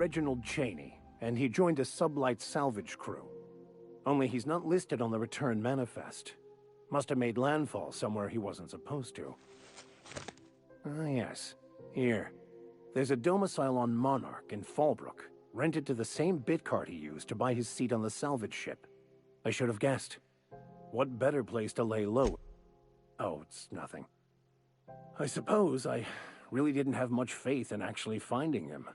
Reginald Cheney, and he joined a sublight salvage crew. Only he's not listed on the return manifest. Must have made landfall somewhere he wasn't supposed to. Ah, yes. Here. There's a domicile on Monarch in Fallbrook, rented to the same bit card he used to buy his seat on the salvage ship. I should have guessed. What better place to lay low? Oh, it's nothing. I suppose I really didn't have much faith in actually finding him.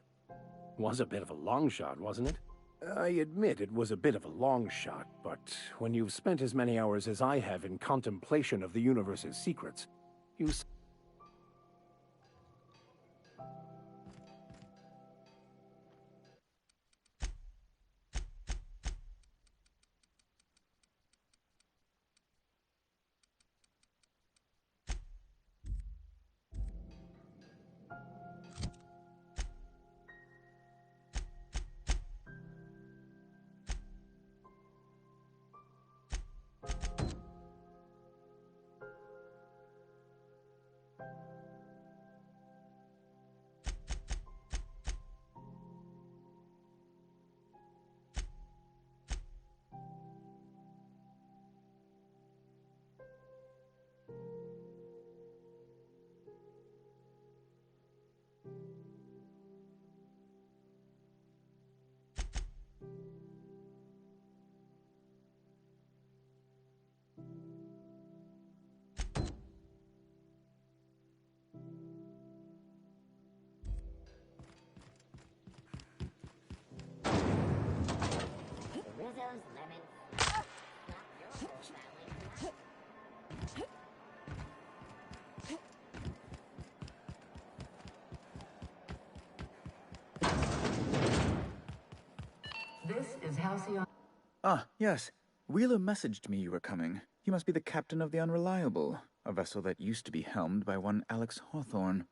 Was a bit of a long shot, wasn't it? I admit it was a bit of a long shot, but when you've spent as many hours as I have in contemplation of the universe's secrets, you... This is Halcyon. Ah, yes. Wheeler messaged me you were coming. He must be the captain of the Unreliable, a vessel that used to be helmed by one Alex Hawthorne.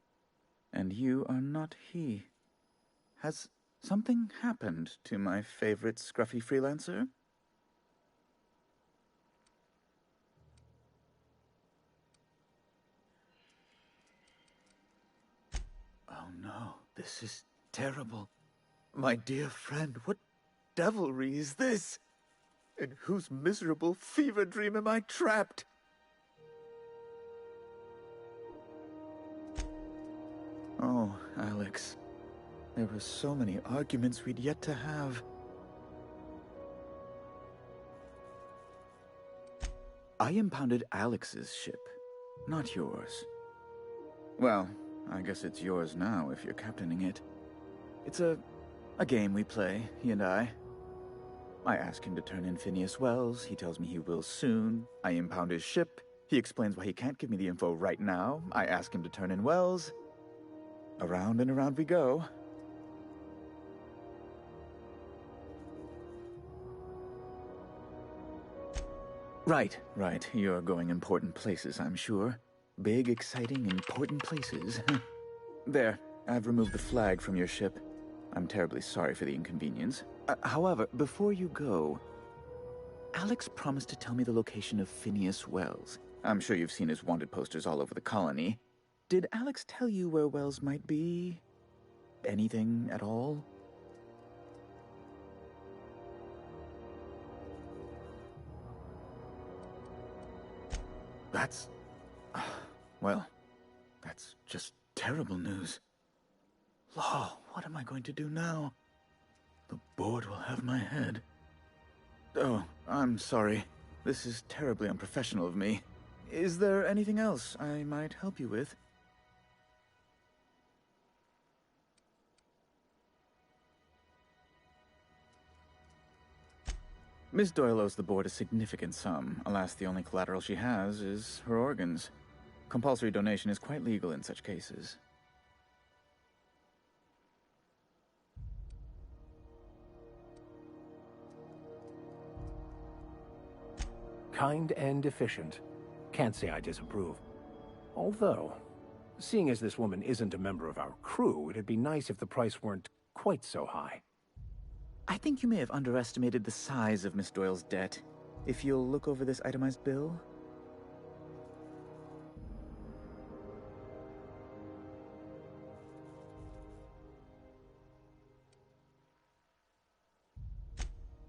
And you are not he. Has something happened to my favorite scruffy freelancer? Oh no, this is terrible. My dear friend, what devilry is this? In whose miserable fever dream am I trapped? Oh, Alex. There were so many arguments we'd yet to have. I impounded Alex's ship, not yours. Well, I guess it's yours now if you're captaining it. It's a game we play, he and I. I ask him to turn in Phineas Wells, he tells me he will soon. I impound his ship, he explains why he can't give me the info right now. I ask him to turn in Wells. Around and around we go. Right. You're going important places, I'm sure. Big, exciting, important places. There, I've removed the flag from your ship. I'm terribly sorry for the inconvenience. However, before you go, Alex promised to tell me the location of Phineas Wells. I'm sure you've seen his wanted posters all over the colony. Did Alex tell you where Wells might be? Anything at all? That's... well, that's just terrible news. Law, what am I going to do now? The board will have my head. Oh, I'm sorry. This is terribly unprofessional of me. Is there anything else I might help you with? Miss Doyle owes the board a significant sum. Alas, the only collateral she has is her organs. Compulsory donation is quite legal in such cases. Kind and efficient. Can't say I disapprove. Although, seeing as this woman isn't a member of our crew, it'd be nice if the price weren't quite so high. I think you may have underestimated the size of Miss Doyle's debt. If you'll look over this itemized bill.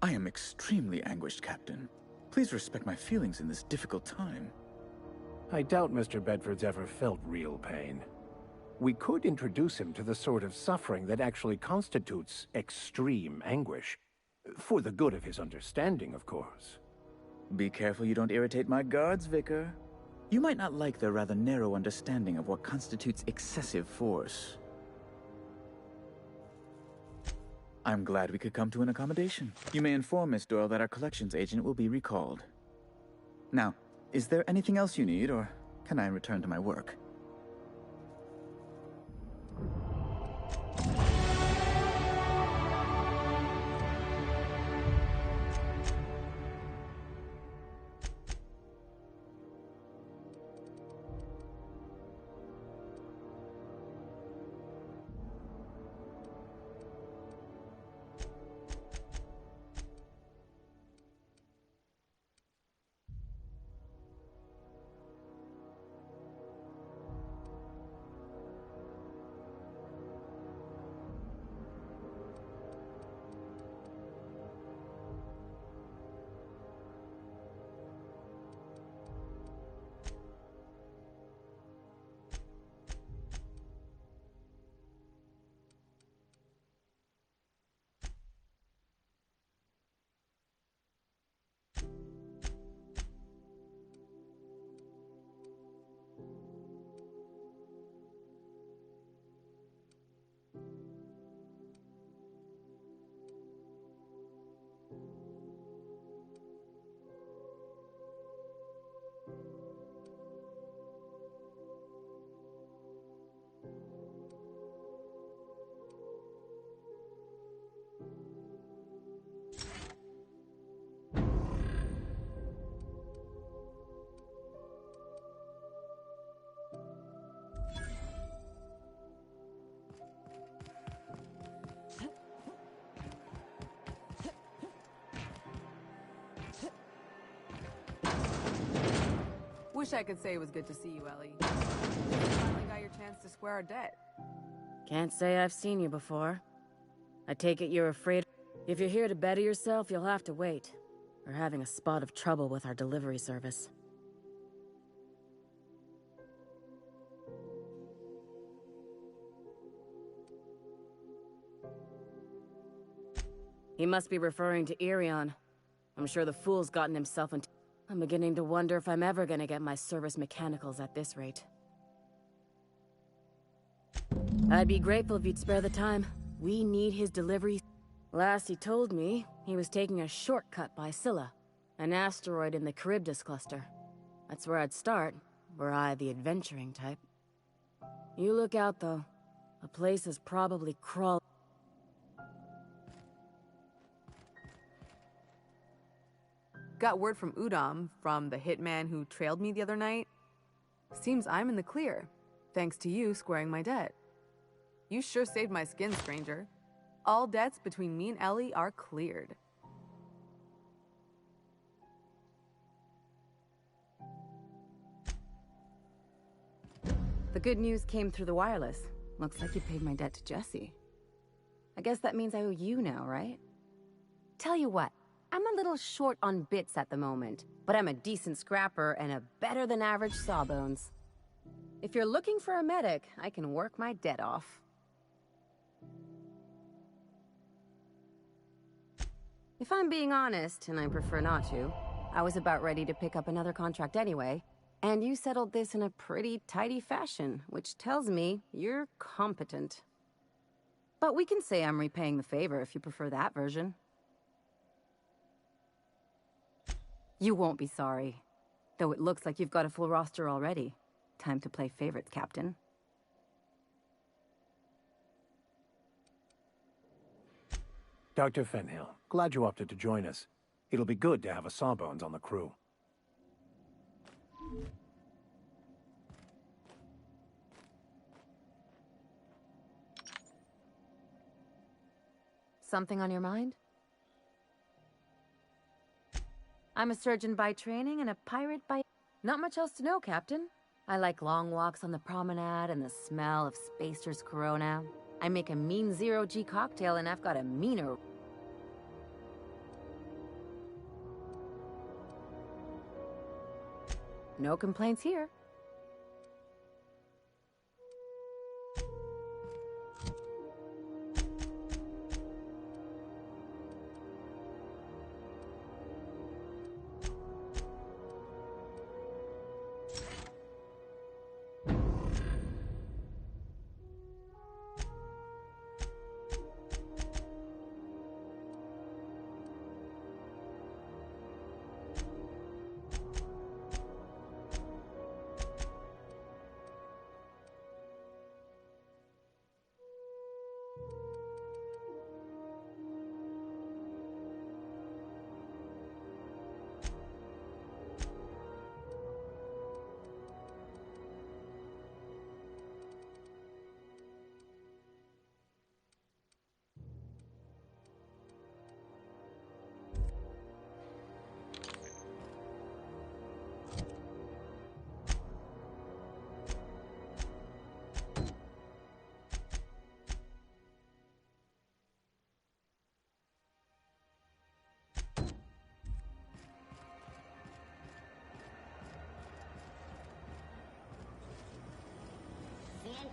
I am extremely anguished, Captain. Please respect my feelings in this difficult time. I doubt Mr. Bedford's ever felt real pain. We could introduce him to the sort of suffering that actually constitutes extreme anguish. For the good of his understanding, of course. Be careful you don't irritate my guards, Vicar. You might not like their rather narrow understanding of what constitutes excessive force. I'm glad we could come to an accommodation. You may inform Miss Doyle that our collections agent will be recalled. Now, is there anything else you need, or can I return to my work? Wish I could say it was good to see you, Ellie. Finally got your chance to square our debt. Can't say I've seen you before. I take it you're afraid. If you're here to better yourself, you'll have to wait. We're having a spot of trouble with our delivery service. He must be referring to Irion. I'm sure the fool's gotten himself into... I'm beginning to wonder if I'm ever gonna get my service mechanicals at this rate. I'd be grateful if you'd spare the time. We need his delivery. Last he told me, he was taking a shortcut by Scylla, an asteroid in the Charybdis cluster. That's where I'd start, were I the adventuring type. You look out, though. The place is probably crawled. Got word from Udom, from the hitman who trailed me the other night. Seems I'm in the clear, thanks to you squaring my debt. You sure saved my skin, stranger. All debts between me and Ellie are cleared. The good news came through the wireless. Looks like you paid my debt to Jesse. I guess that means I owe you now, right? Tell you what, I'm a little short on bits at the moment, but I'm a decent scrapper and a better-than-average sawbones. If you're looking for a medic, I can work my debt off. If I'm being honest, and I prefer not to, I was about ready to pick up another contract anyway, and you settled this in a pretty tidy fashion, which tells me you're competent. But we can say I'm repaying the favor if you prefer that version. You won't be sorry. Though it looks like you've got a full roster already. Time to play favorites, Captain. Dr. Fenhill, glad you opted to join us. It'll be good to have a Sawbones on the crew. Something on your mind? I'm a surgeon by training and a pirate by... Not much else to know, Captain. I like long walks on the promenade and the smell of Spacer's Corona. I make a mean zero-G cocktail and I've got a meaner... No complaints here.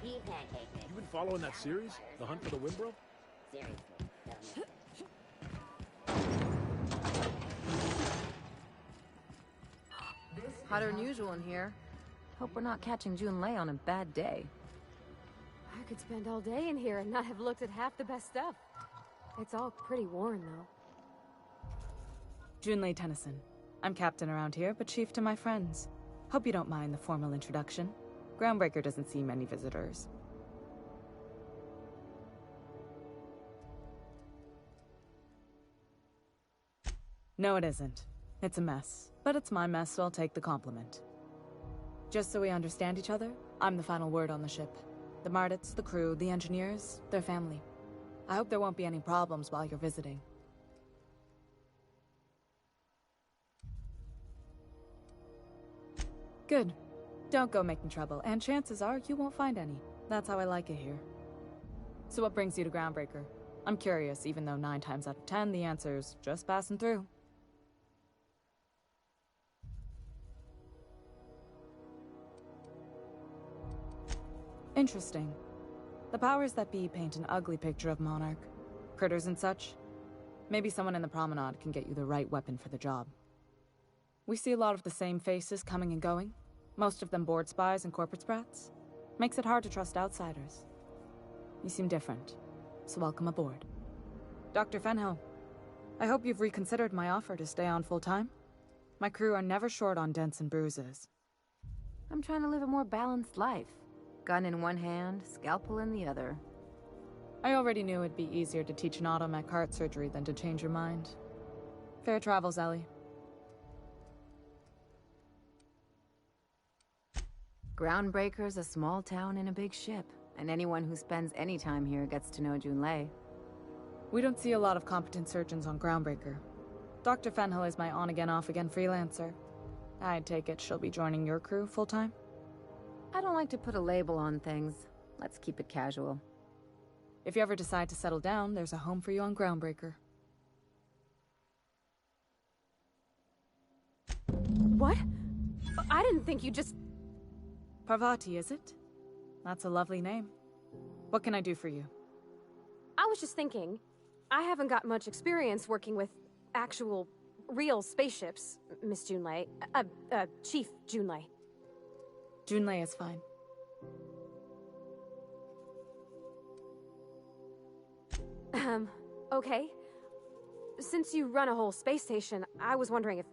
You been following that series? The Hunt for the Wimbro? Hotter than usual in here. Hope we're not catching Junlei on a bad day. I could spend all day in here and not have looked at half the best stuff. It's all pretty worn, though. Junlei Tennyson. I'm captain around here, but chief to my friends. Hope you don't mind the formal introduction. Groundbreaker doesn't see many visitors. No, it isn't. It's a mess. But it's my mess, so I'll take the compliment. Just so we understand each other, I'm the final word on the ship. The Mardits, the crew, the engineers, their family. I hope there won't be any problems while you're visiting. Good. Don't go making trouble, and chances are you won't find any. That's how I like it here. So what brings you to Groundbreaker? I'm curious, even though 9 times out of 10 the answer's just passing through. Interesting. The powers that be paint an ugly picture of Monarch. Critters and such. Maybe someone in the promenade can get you the right weapon for the job. We see a lot of the same faces coming and going. Most of them board spies and corporate sprats. Makes it hard to trust outsiders. You seem different, so welcome aboard. Dr. Fenhill, I hope you've reconsidered my offer to stay on full-time. My crew are never short on dents and bruises. I'm trying to live a more balanced life. Gun in one hand, scalpel in the other. I already knew it'd be easier to teach an automech heart surgery than to change your mind. Fair travels, Ellie. Groundbreaker's a small town in a big ship, and anyone who spends any time here gets to know Junlei. We don't see a lot of competent surgeons on Groundbreaker. Dr. Fenhill is my on-again, off-again freelancer. I take it she'll be joining your crew full-time? I don't like to put a label on things. Let's keep it casual. If you ever decide to settle down, there's a home for you on Groundbreaker. What? I didn't think you just... Parvati, is it? That's a lovely name. What can I do for you? I was just thinking, I haven't got much experience working with actual, real spaceships, Miss Junlei. Chief Junlei. Junlei is fine. Okay. Since you run a whole space station, I was wondering if...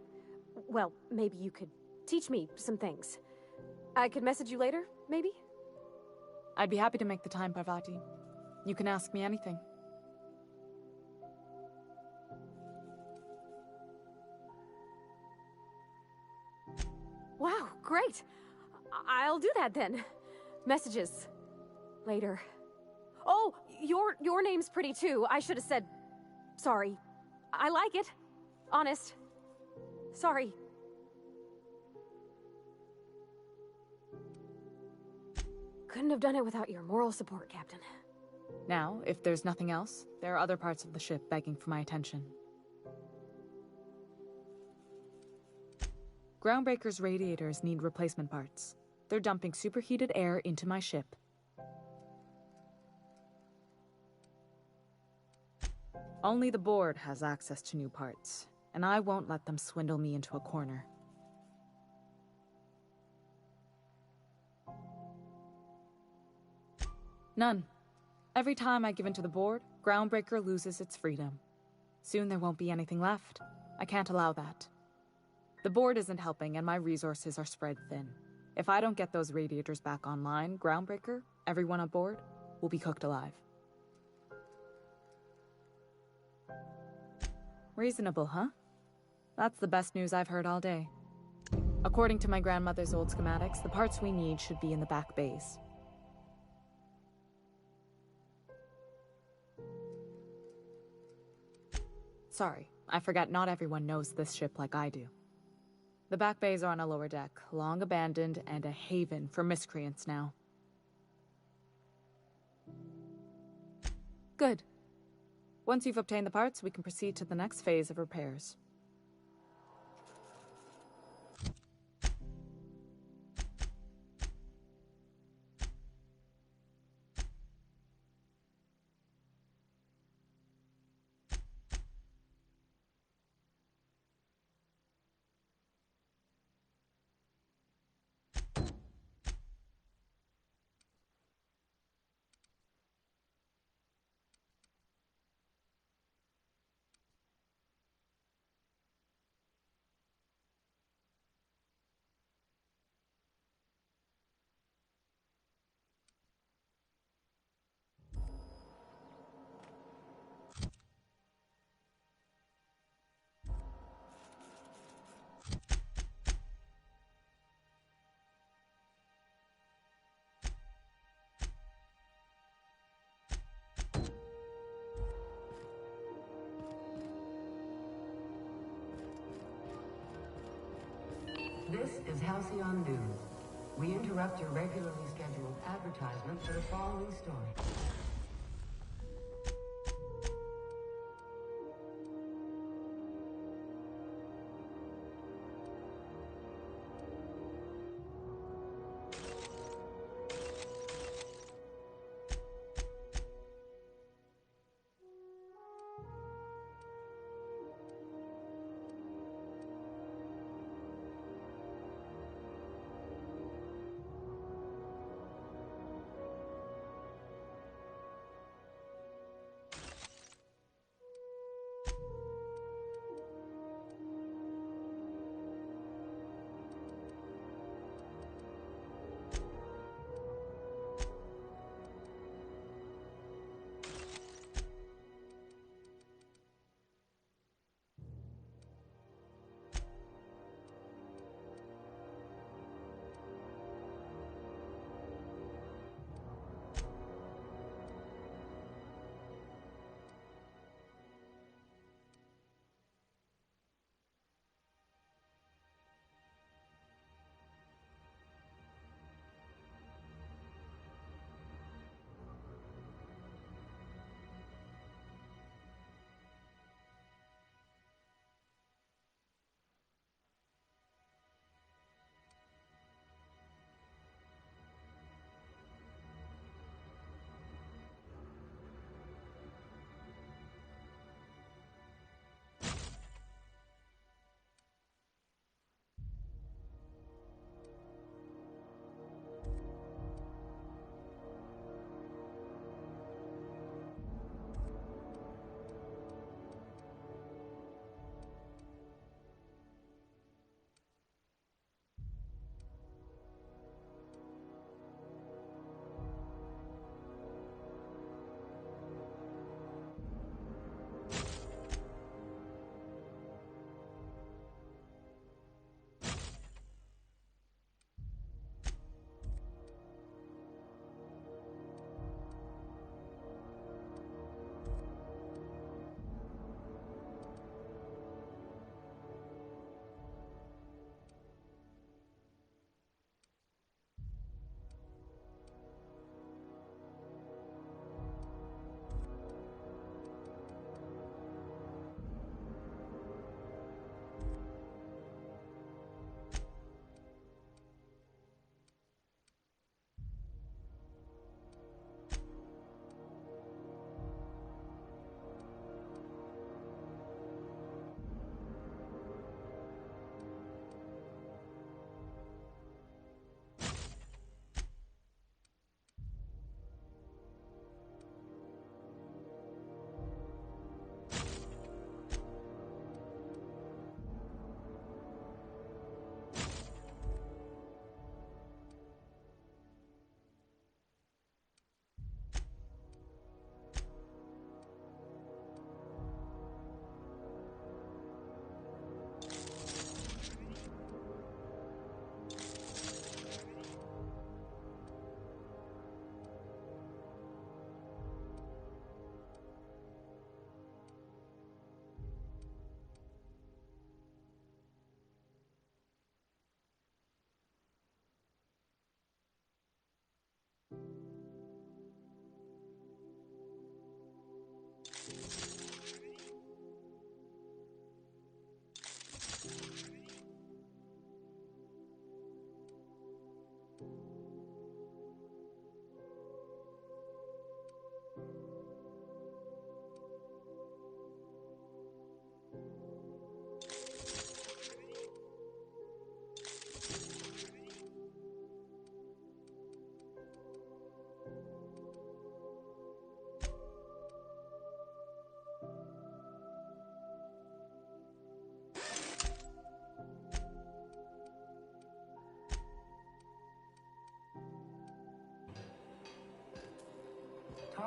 Well, maybe you could teach me some things. I could message you later, maybe? I'd be happy to make the time, Parvati. You can ask me anything. Wow, great! I'll do that then. Messages. Later. Oh, your name's pretty too. I should have said... Sorry. I like it. Honest. Sorry. Couldn't have done it without your moral support, Captain. Now, if there's nothing else, there are other parts of the ship begging for my attention. Groundbreaker's radiators need replacement parts. They're dumping superheated air into my ship. Only the board has access to new parts, and I won't let them swindle me into a corner. None. Every time I give in to the board, Groundbreaker loses its freedom. Soon there won't be anything left. I can't allow that. The board isn't helping, and my resources are spread thin. If I don't get those radiators back online, Groundbreaker, everyone on board, will be cooked alive. Reasonable, huh? That's the best news I've heard all day. According to my grandmother's old schematics, the parts we need should be in the back bays. Sorry, I forgot not everyone knows this ship like I do. The back bays are on a lower deck, long abandoned and a haven for miscreants now. Good. Once you've obtained the parts, we can proceed to the next phase of repairs. This is Halcyon News. We interrupt your regularly scheduled advertisement for the following story.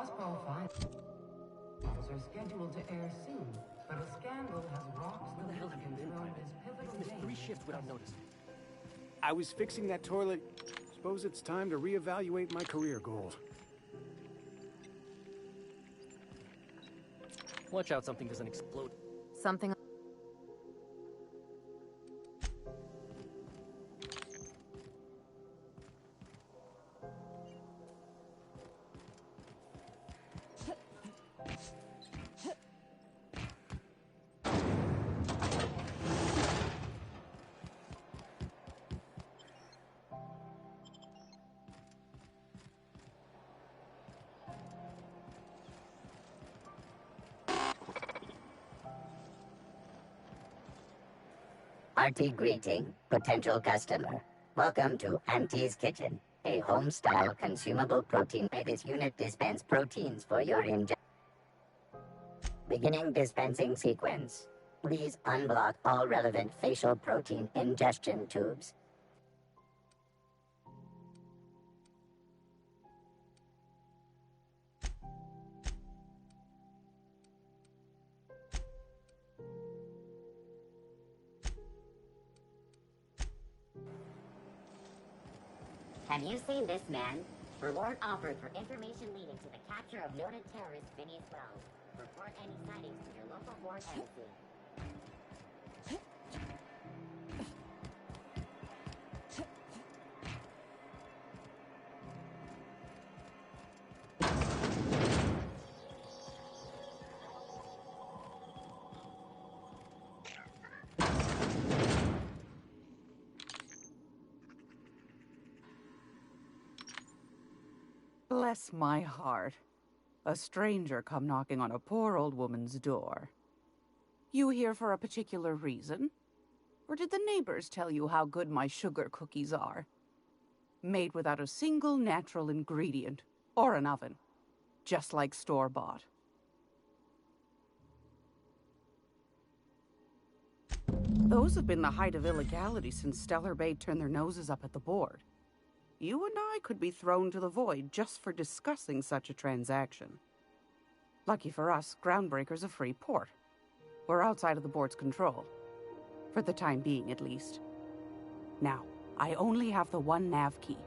crossbow finals are scheduled to air soon, but a scandal has rocked the Michigan's road as pivotal Missed 3 days. shifts without noticing. I was fixing that toilet. Suppose it's time to reevaluate my career goals. Watch out something doesn't explode. Something. Hearty greeting, potential customer. Welcome to Auntie's Kitchen, a home-style consumable protein this unit dispense proteins for your ingestion. Beginning dispensing sequence. Please unblock all relevant facial protein ingestion tubes. Have you seen this man? Reward offered for information leading to the capture of noted terrorist Phineas Wells. Report any sightings to your local board embassy. Bless my heart. A stranger come knocking on a poor old woman's door. You here for a particular reason? Or did the neighbors tell you how good my sugar cookies are? Made without a single natural ingredient, or an oven. Just like store-bought. Those have been the height of illegality since Stellar Bay turned their noses up at the board. You and I could be thrown to the void just for discussing such a transaction. Lucky for us, Groundbreaker's a free port. We're outside of the board's control. For the time being, at least. Now, I only have the one nav key.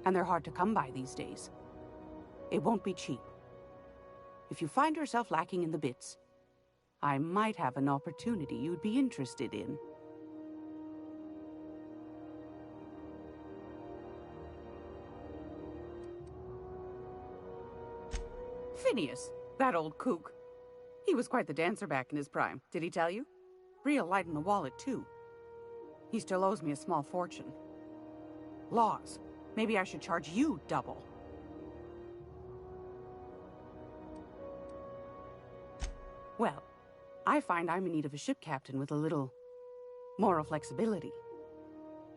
And they're hard to come by these days. It won't be cheap. If you find yourself lacking in the bits, I might have an opportunity you'd be interested in. Phineas, that old kook. He was quite the dancer back in his prime, did he tell you? Real light in the wallet, too. He still owes me a small fortune. Laws. Maybe I should charge you double. Well, I find I'm in need of a ship captain with a little moral flexibility.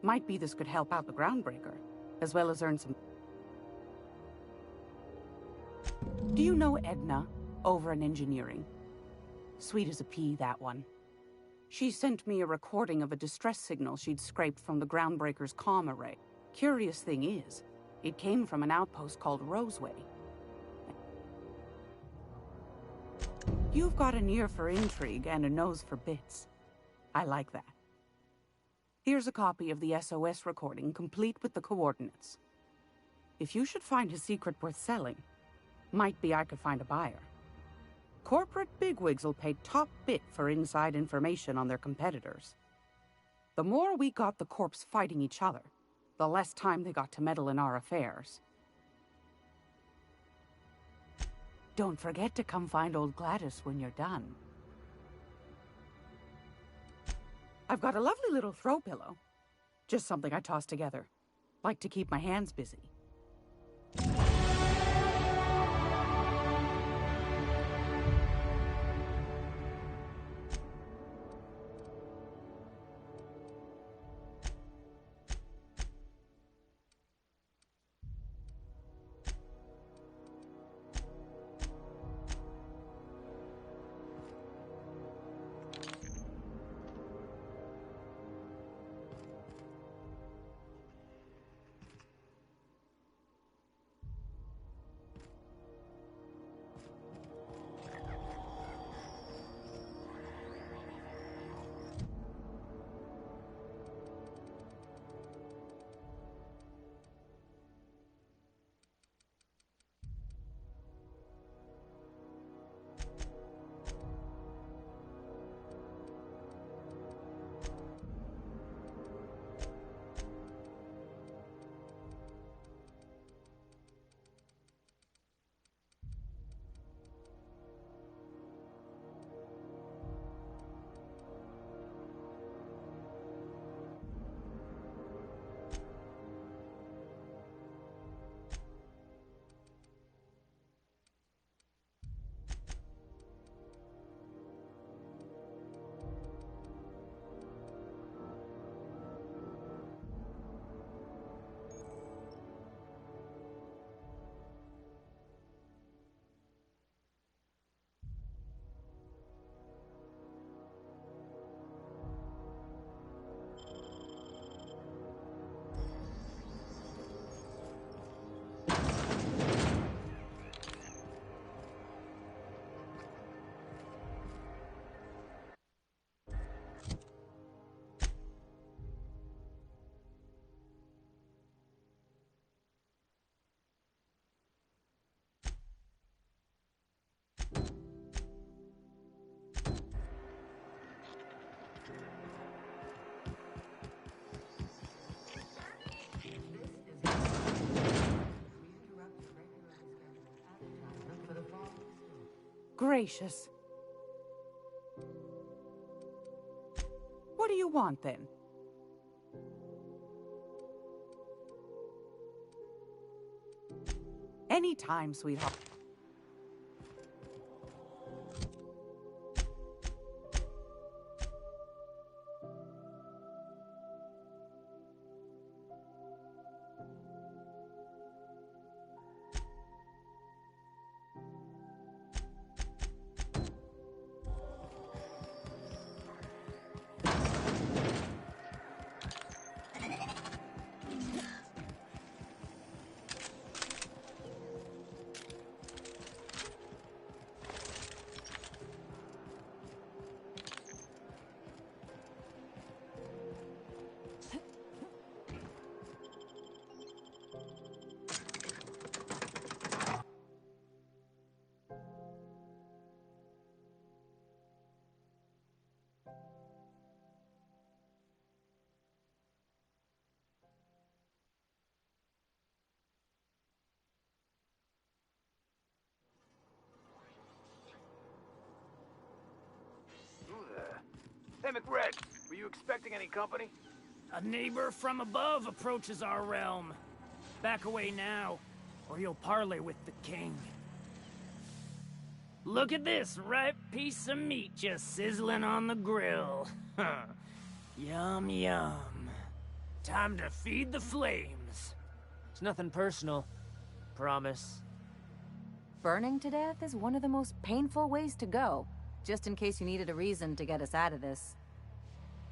Might be this could help out the Groundbreaker, as well as earn some... Do you know Edna, over in engineering? Sweet as a pea, that one. She sent me a recording of a distress signal she'd scraped from the Groundbreaker's comm array. Curious thing is, it came from an outpost called Roseway. You've got an ear for intrigue and a nose for bits. I like that. Here's a copy of the SOS recording, complete with the coordinates. If you should find a secret worth selling, might be I could find a buyer. Corporate bigwigs will pay top bit for inside information on their competitors. The more we got the corps fighting each other, the less time they got to meddle in our affairs. Don't forget to come find old Gladys when you're done. I've got a lovely little throw pillow. Just something I toss together. Like to keep my hands busy. gracious. What do you want, then? Anytime, sweetheart. Hey, McRed, were you expecting any company? A neighbor from above approaches our realm. Back away now, or you'll parley with the king. Look at this ripe piece of meat just sizzling on the grill. Yum, yum. Time to feed the flames. It's nothing personal. Promise. Burning to death is one of the most painful ways to go, just in case you needed a reason to get us out of this.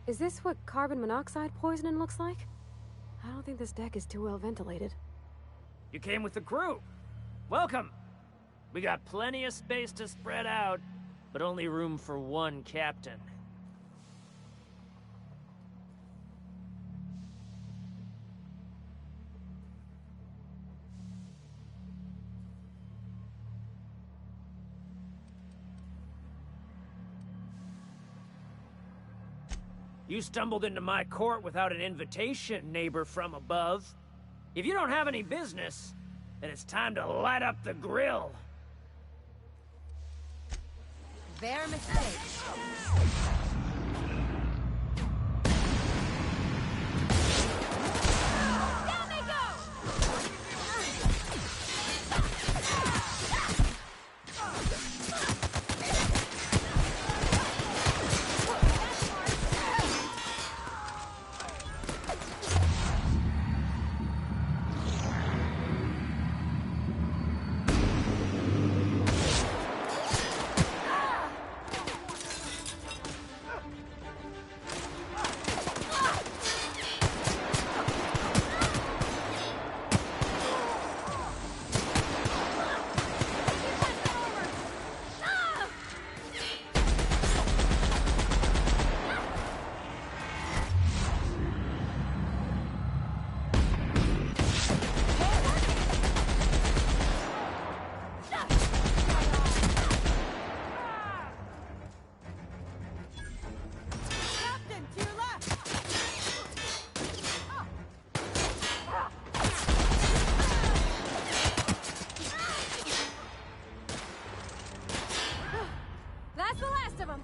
Is this what carbon monoxide poisoning looks like? I don't think this deck is too well ventilated. You came with the crew. Welcome. We got plenty of space to spread out, but only room for one captain. You stumbled into my court without an invitation, neighbor from above. If you don't have any business, then it's time to light up the grill. Their mistake. That's the last of them.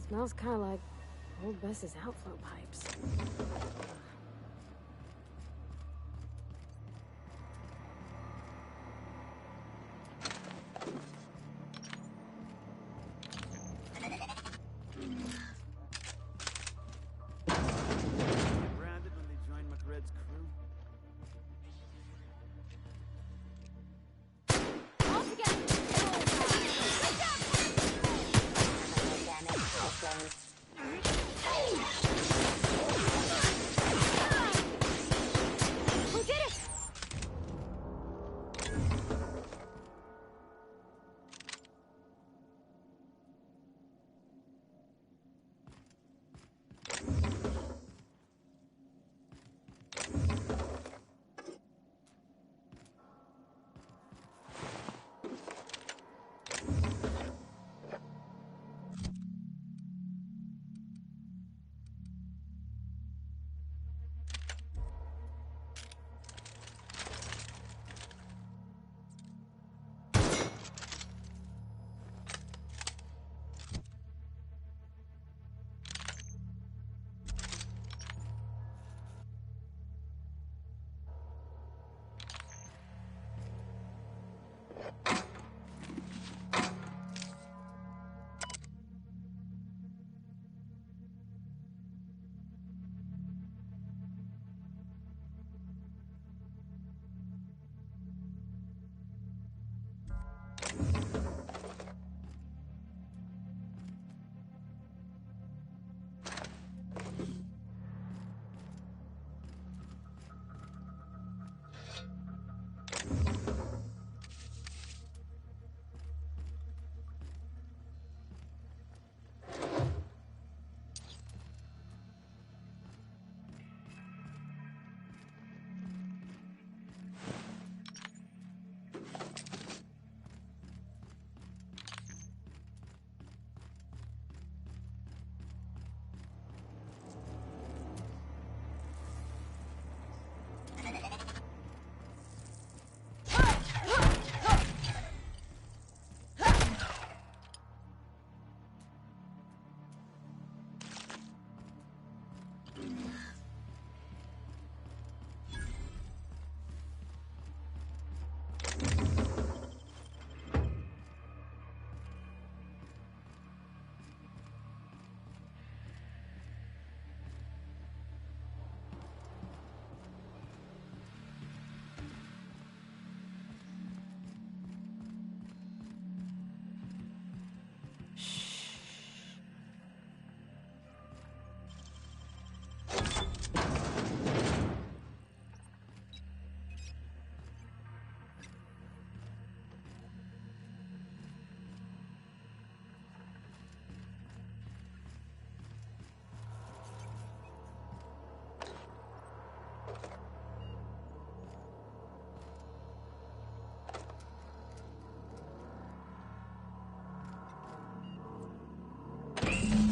Smells kind of like old Bess's outflow pipes. Branded when they join McRed's crew. All together! We did it!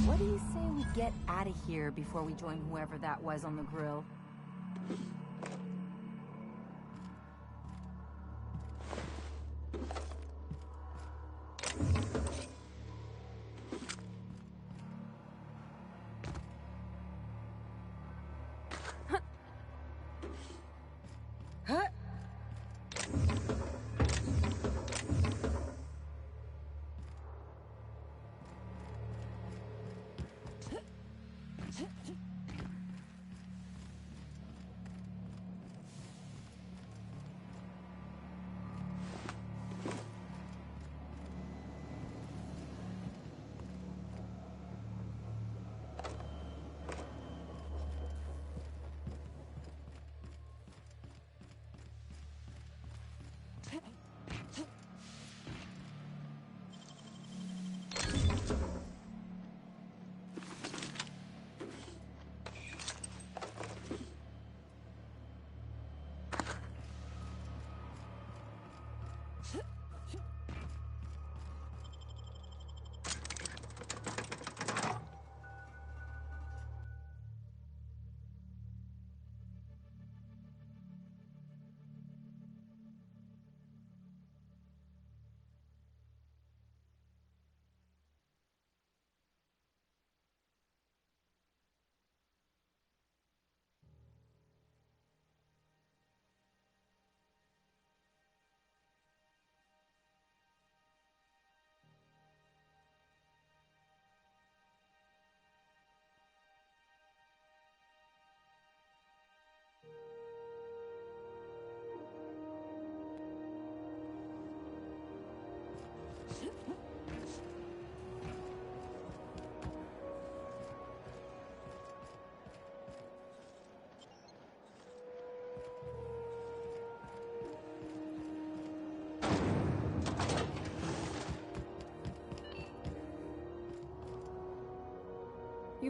What do you say we get out of here before we join whoever that was on the grill?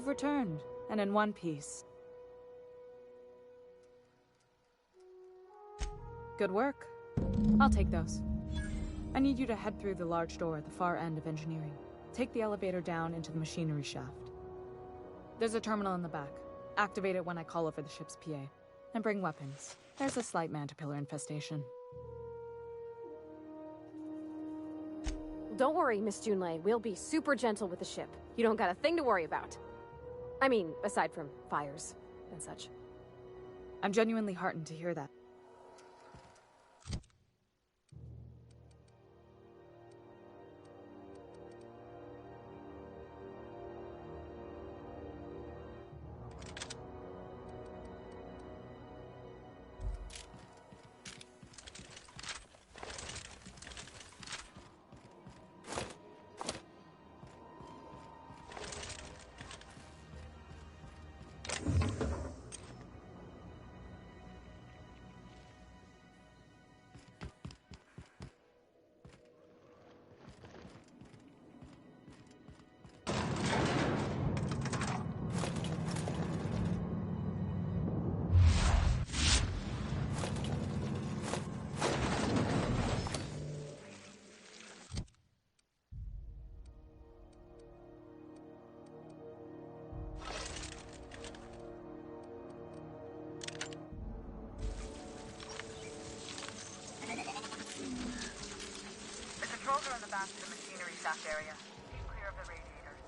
you've returned, and in one piece. Good work. I'll take those. I need you to head through the large door at the far end of engineering. Take the elevator down into the machinery shaft. There's a terminal in the back. Activate it when I call over the ship's PA. And bring weapons. There's a slight man-to-pillar infestation. Don't worry, Miss Junlei. We'll be super gentle with the ship. You don't got a thing to worry about. I mean, aside from fires and such. I'm genuinely heartened to hear that. The controls are in the back of the machinery shaft area. Keep clear of the radiators.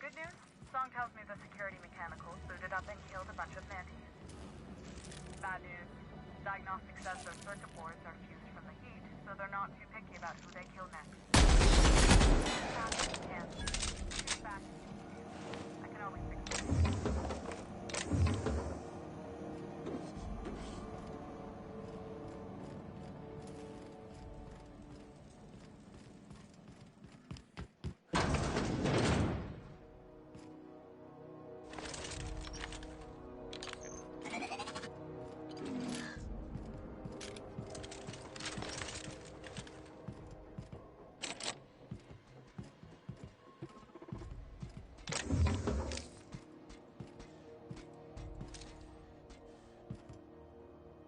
Good news? Song tells me the security mechanicals booted up and killed a bunch of mantis. Bad news. Diagnostic says their circuit boards are fused from the heat, so they're not too picky about who they kill next. Fast as you can. Shoot back if you need to. I can always fix it.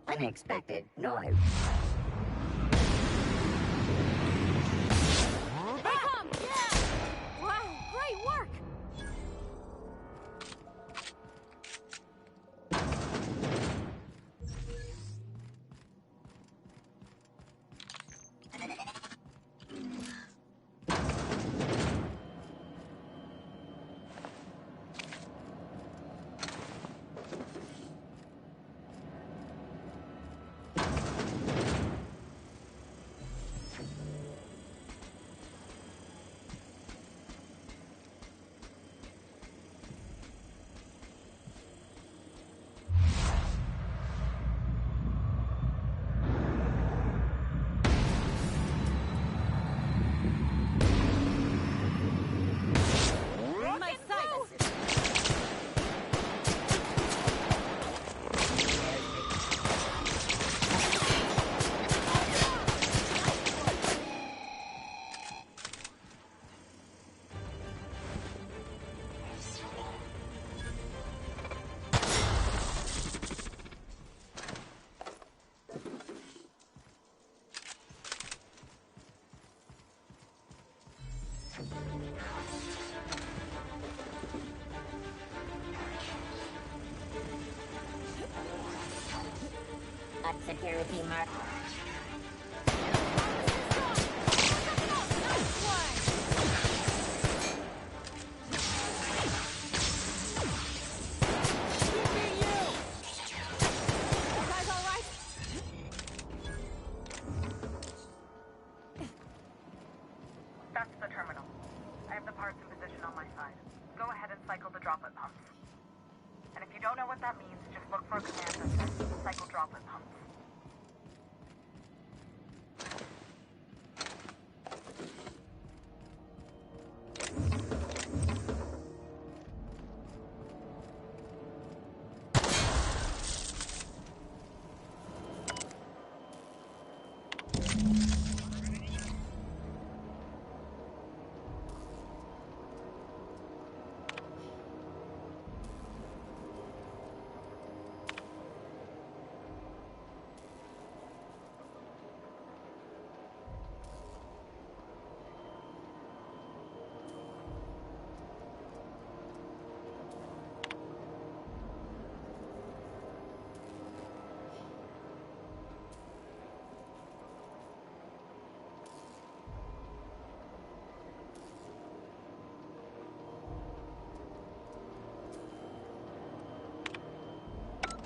Unexpected noise. They come! Yeah! Wow, great work! At security mark. That's the terminal. I have the parts in position on my side. Go ahead and cycle the droplet pumps. And if you don't know what that means, just look for a command that says cycle droplet pumps.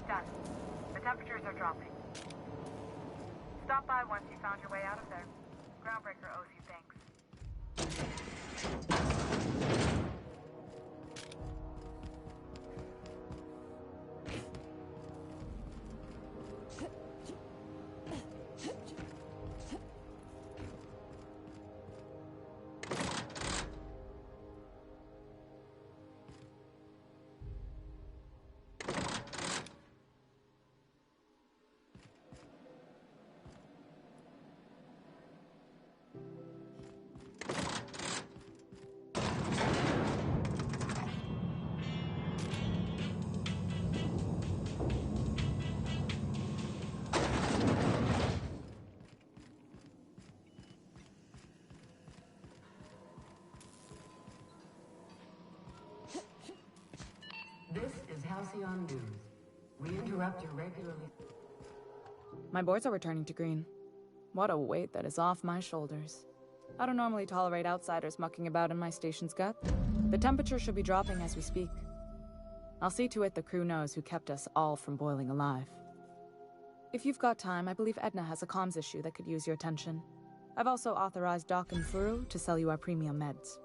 Done. The temperatures are dropping. Stop by once you found your way out of there. Groundbreaker owes you thanks. This is Halcyon News. We interrupt your regularly... My boards are returning to green. What a weight that is off my shoulders. I don't normally tolerate outsiders mucking about in my station's gut. The temperature should be dropping as we speak. I'll see to it the crew knows who kept us all from boiling alive. If you've got time, I believe Edna has a comms issue that could use your attention. I've also authorized Doc and Furu to sell you our premium meds.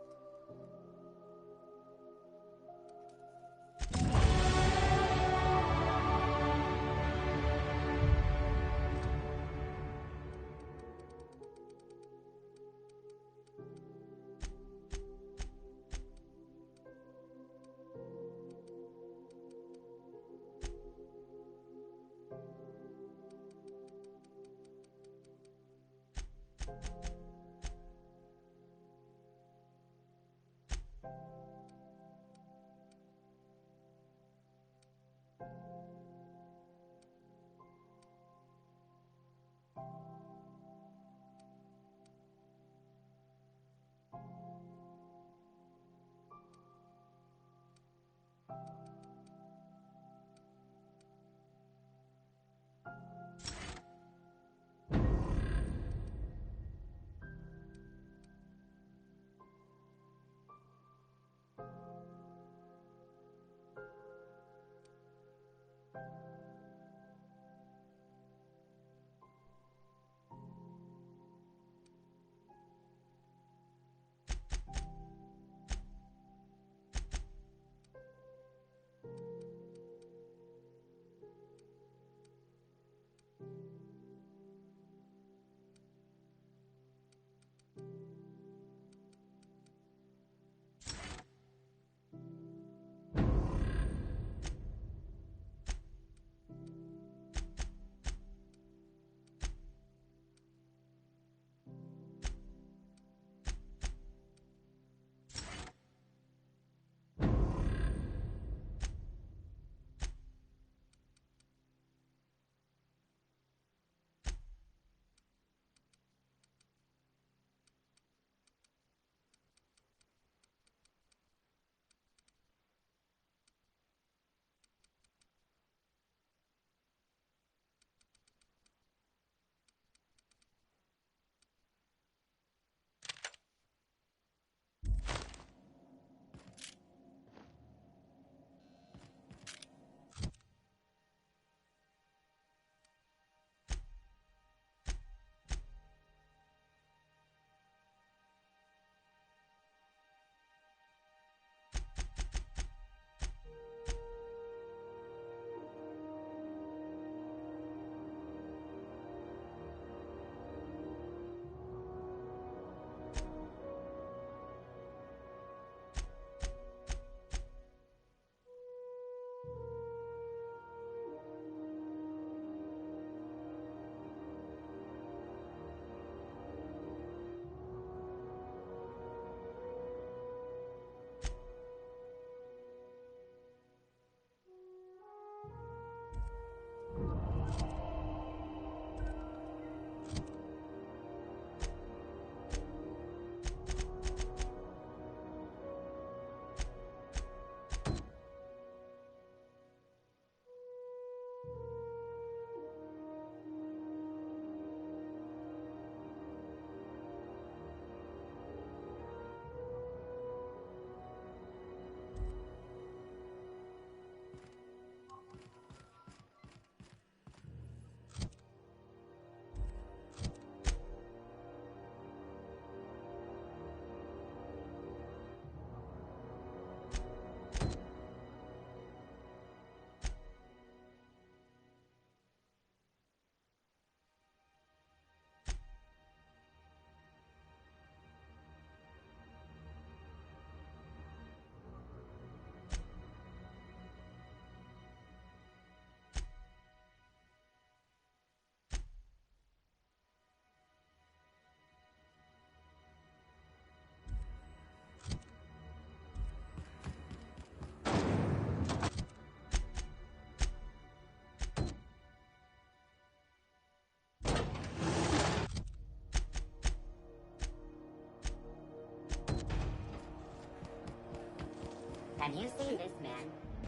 Have you seen this man?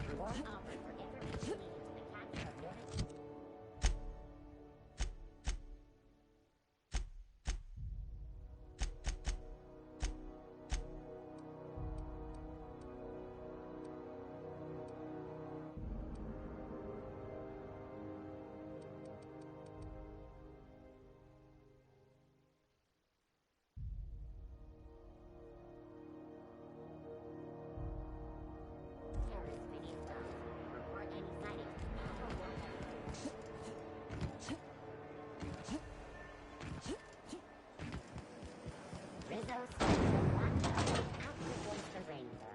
Reward offered for information leading to the capture of noted... terrorist Vinny's Wells. Report any sightings to the Outer Worlds Pt5. Rizzo Spencer Blackwell outperforms the rainbow.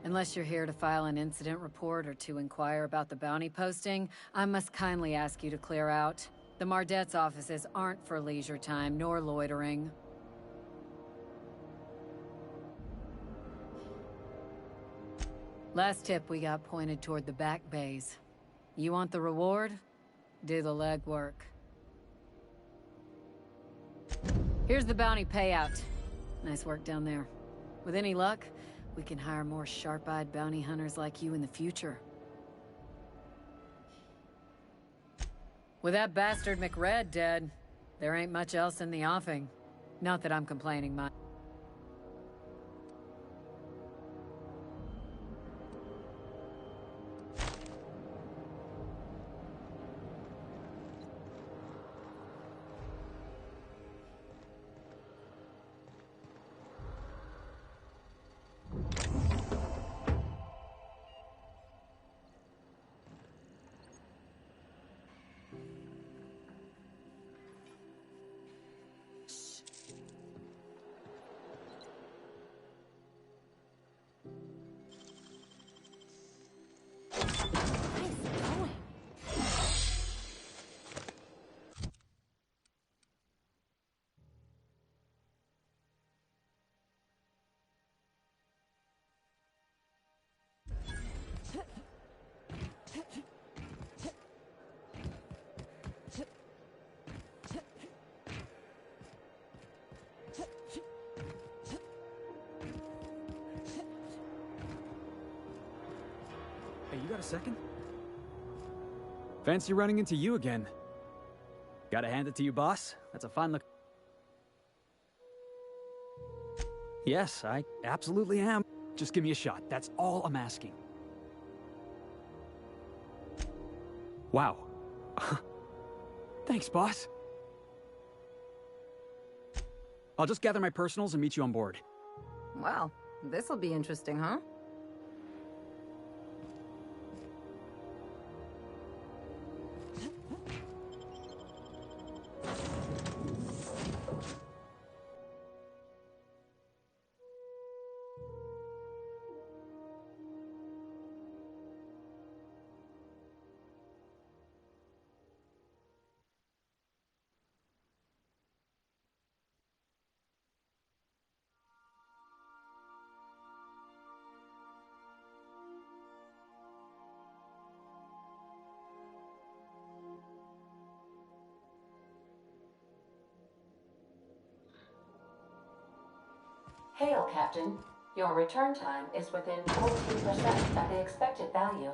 Unless you're here to file an incident report or to inquire about the bounty posting, I must kindly ask you to clear out. The Mardet's offices aren't for leisure time nor loitering. Last tip we got pointed toward the back bays. You want the reward? Do the legwork. Here's the bounty payout. Nice work down there. With any luck, we can hire more sharp-eyed bounty hunters like you in the future. With that bastard McRed dead, there ain't much else in the offing. Not that I'm complaining much. Hey, you got a second? Fancy running into you again. Gotta hand it to you, boss. That's a fine look. Yes, I absolutely am. Just give me a shot. That's all I'm asking. Wow. Thanks, boss. I'll just gather my personals and meet you on board. Well, this'll be interesting, huh? Hail, Captain. Your return time is within 14% of the expected value.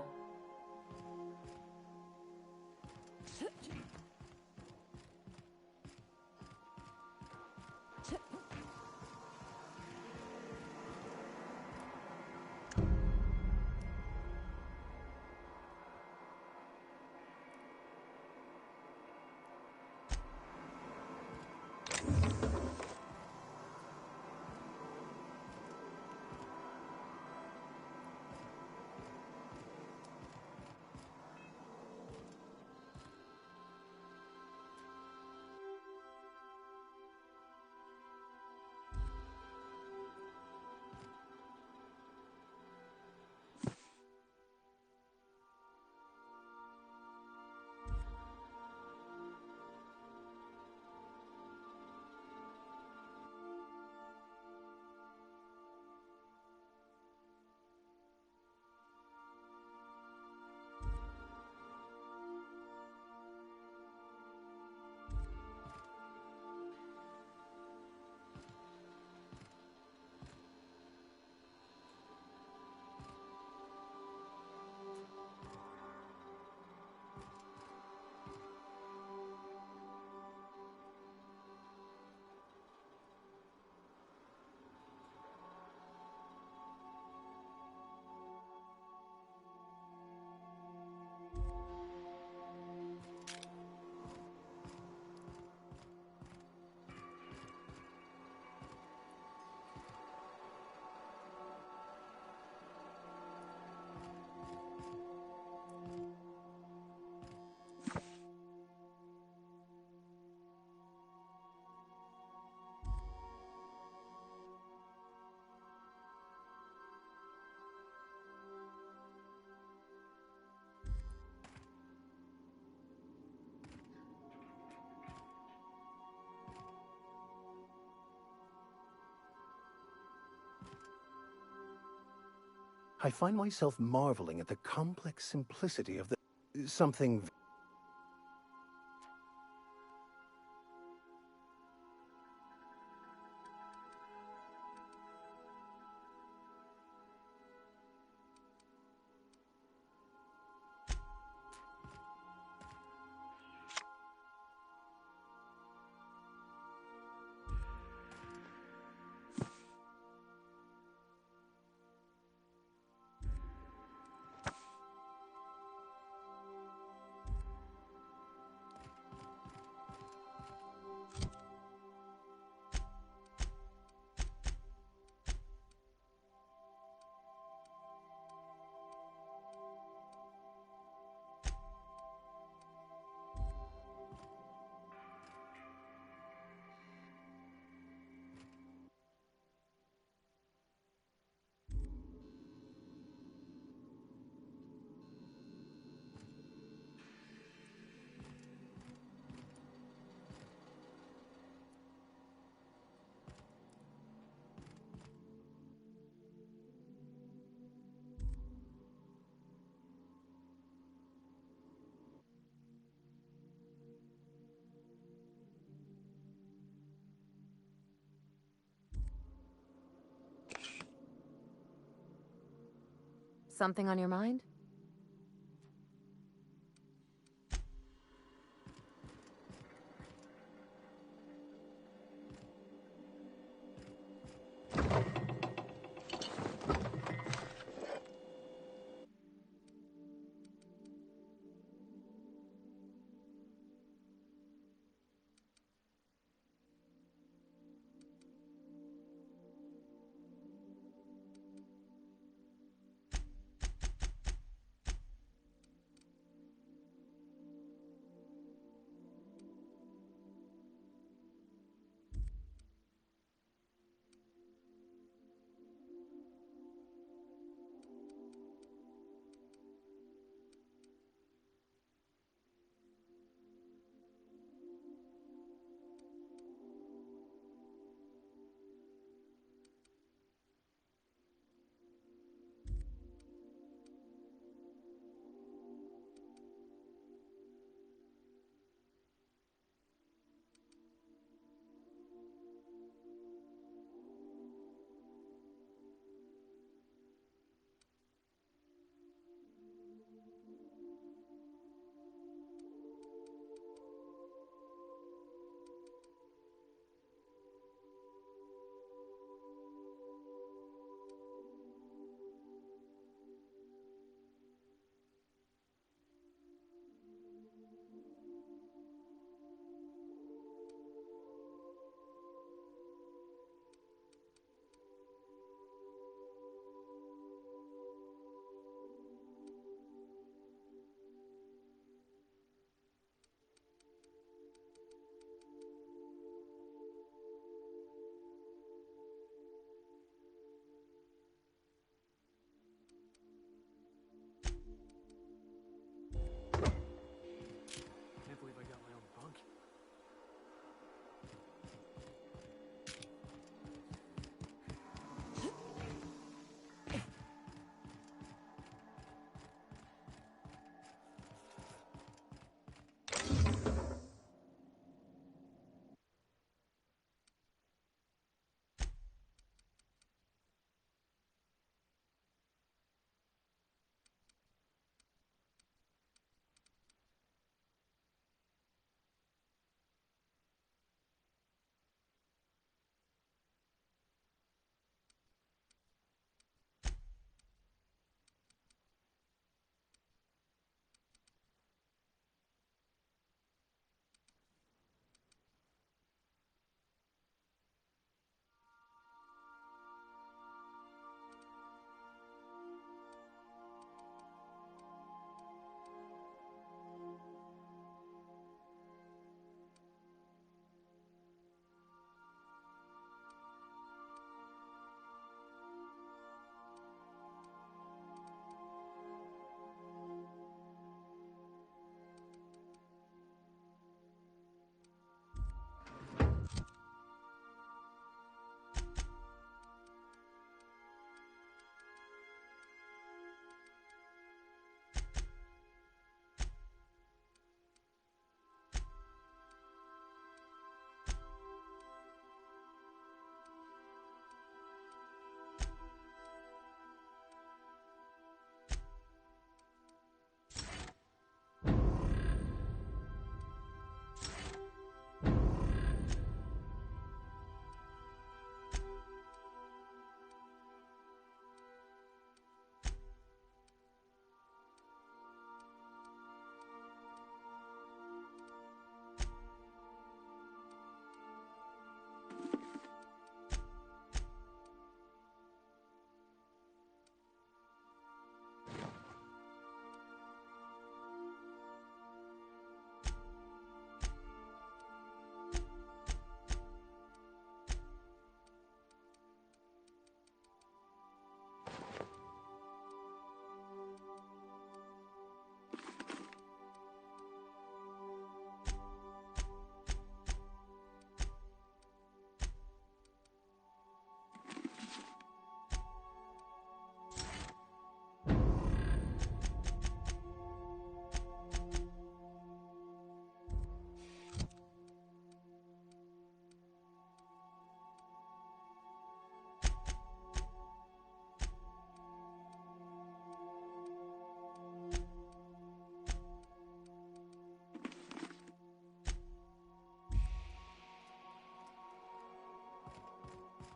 I find myself marveling at the complex simplicity of the... something... Something on your mind?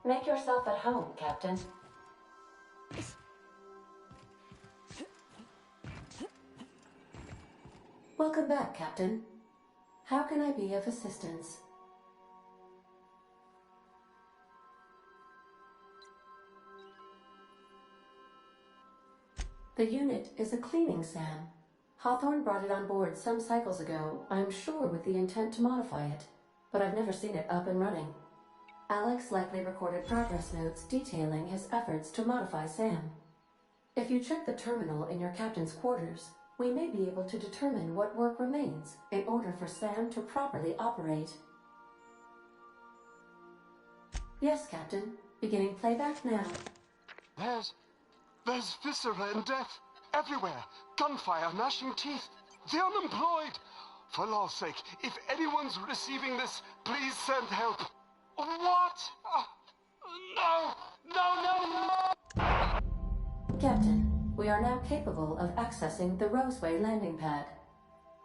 Make yourself at home, Captain. Welcome back, Captain. How can I be of assistance? The unit is a cleaning SAM. Hawthorne brought it on board some cycles ago, I'm sure with the intent to modify it, but I've never seen it up and running. Alex likely recorded progress notes detailing his efforts to modify SAM. If you check the terminal in your captain's quarters, we may be able to determine what work remains in order for SAM to properly operate. Yes, Captain. Beginning playback now. There's viscera and death everywhere. Gunfire, gnashing teeth. The unemployed. For law's sake, if anyone's receiving this, please send help. What? No! No, no, no! Captain, we are now capable of accessing the Roseway landing pad.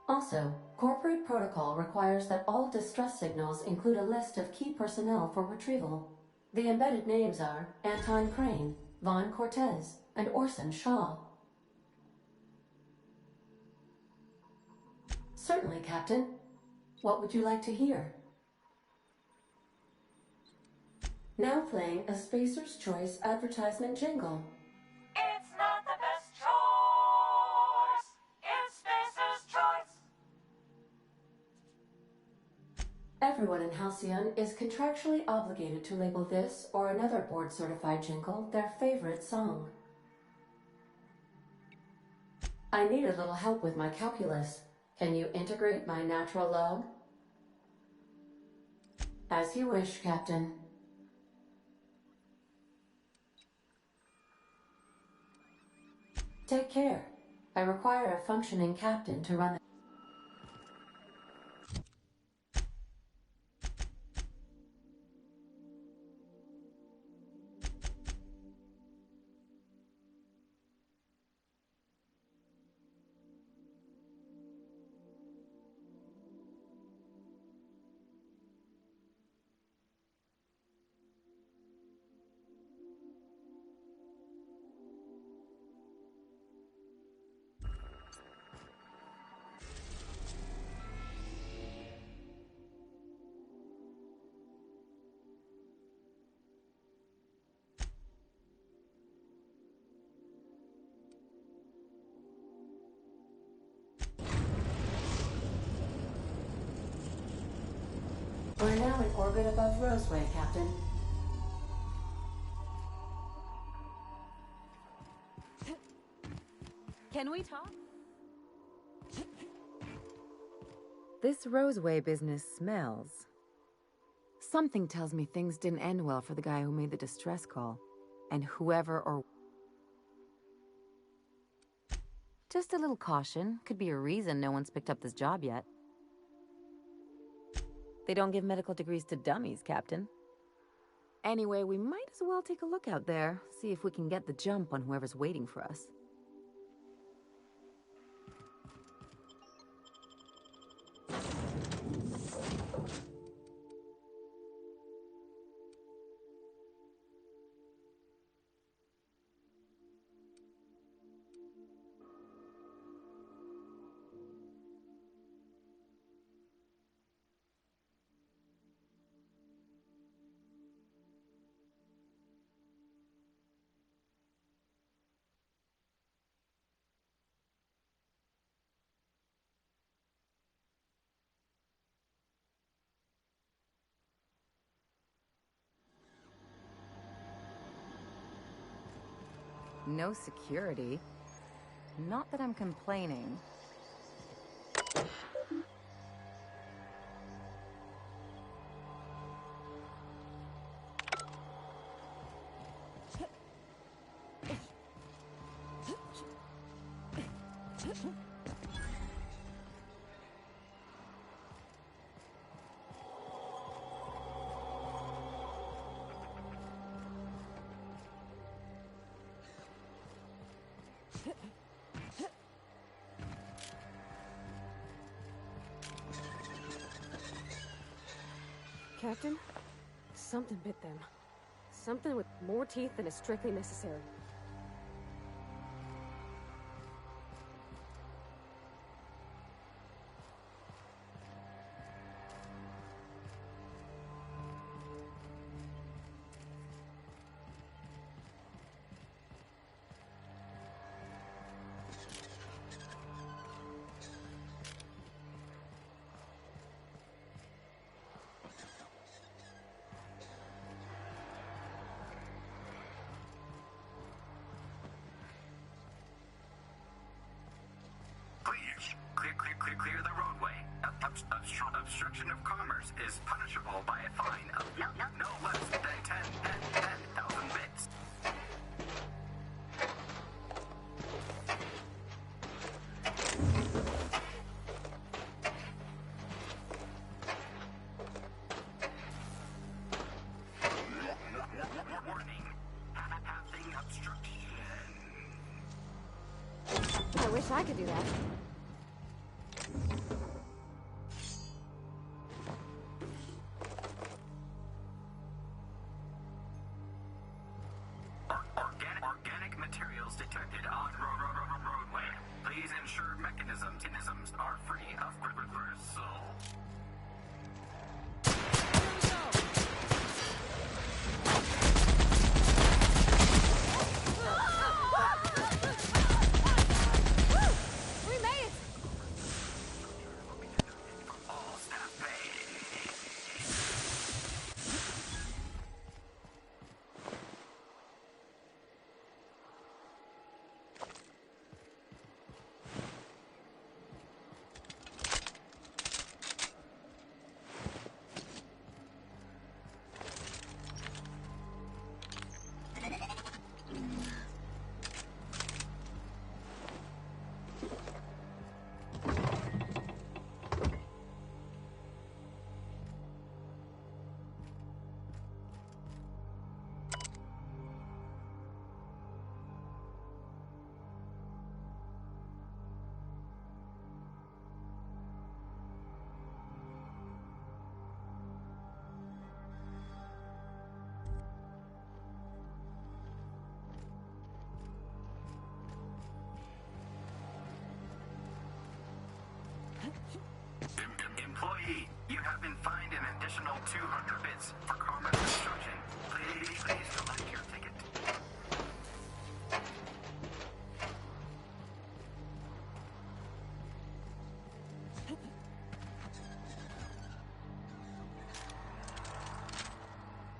Also, corporate protocol requires that all distress signals include a list of key personnel for retrieval. The embedded names are Anton Crane, Vaughn Cortez, and Orson Shaw. Certainly, Captain. What would you like to hear? Now playing a Spacer's Choice advertisement jingle. It's not the best choice. It's Spacer's Choice. Everyone in Halcyon is contractually obligated to label this or another board-certified jingle their favorite song. I need a little help with my calculus. Can you integrate my natural log? As you wish, Captain. Take care. I require a functioning captain to run the... We're now in orbit above Roseway, Captain. Can we talk? This Roseway business smells. Something tells me things didn't end well for the guy who made the distress call. And whoever or... Just a little caution. Could be a reason no one's picked up this job yet. They don't give medical degrees to dummies, Captain. Anyway, we might as well take a look out there, see if we can get the jump on whoever's waiting for us. No security. Not that I'm complaining. Captain, something bit them. something with more teeth than is strictly necessary. Clear the roadway. Obstruction of commerce is punishable by a fine of no less than 10,000 bits. Warning. Having obstruction. I wish I could do that. Organic materials detected on roadway. Please ensure mechanisms are free of reversal. We made it! All staff pay. Employee, you have been fined an additional 200 bits for commerce obstruction. Please collect your ticket.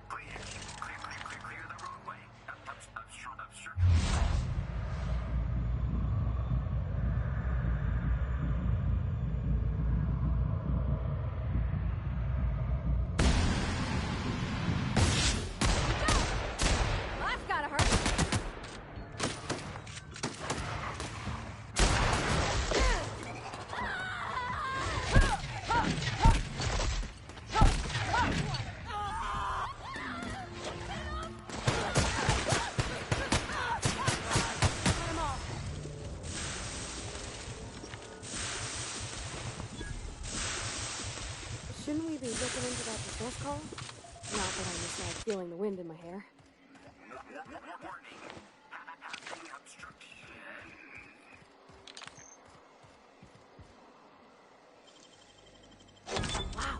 Clear the roadway. Obstruction. That's gotta hurt. Shouldn't we be looking into that distress call? Not that I'm just like feeling the wind in my hair. Warning. Having obstruction. Wow.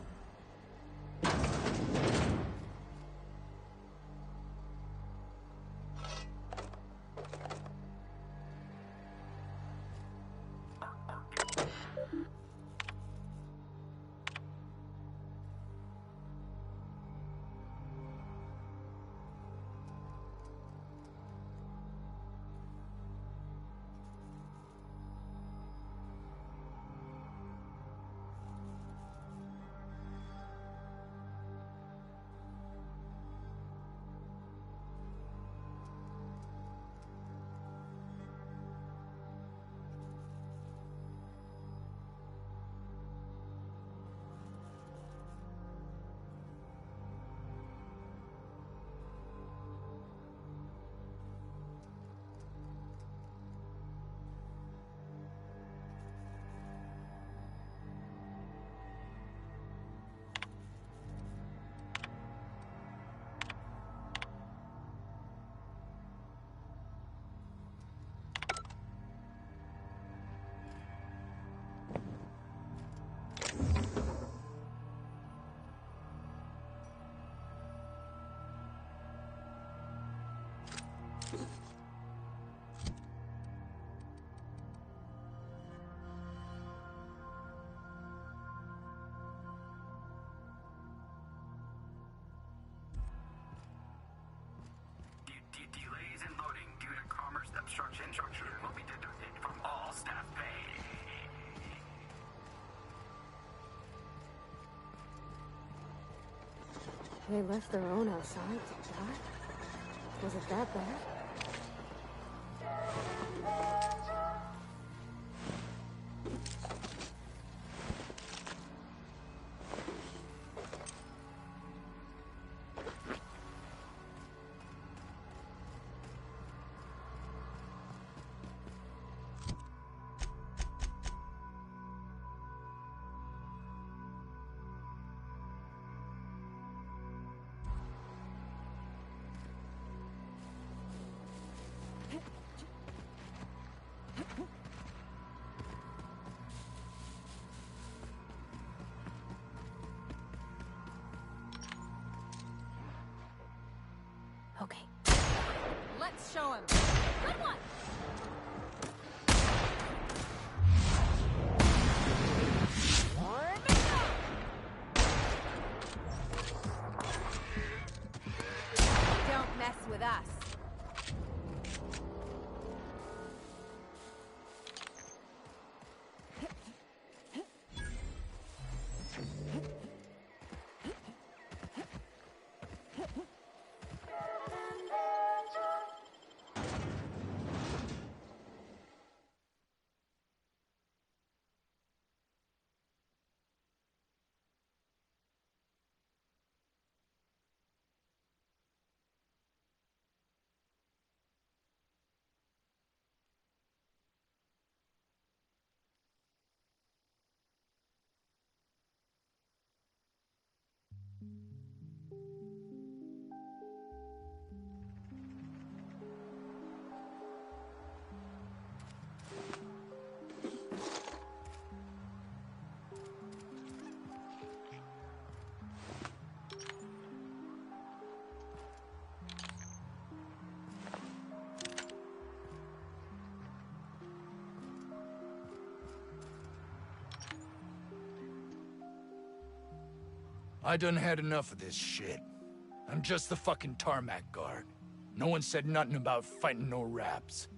Delays in loading due to commerce obstruction will be deducted from all staff pay. They left their own outside to die? Was it that bad? Okay. Let's show him. Good one! Don't mess with us. I done had enough of this shit. I'm just the fucking tarmac guard. No one said nothing about fighting no raps.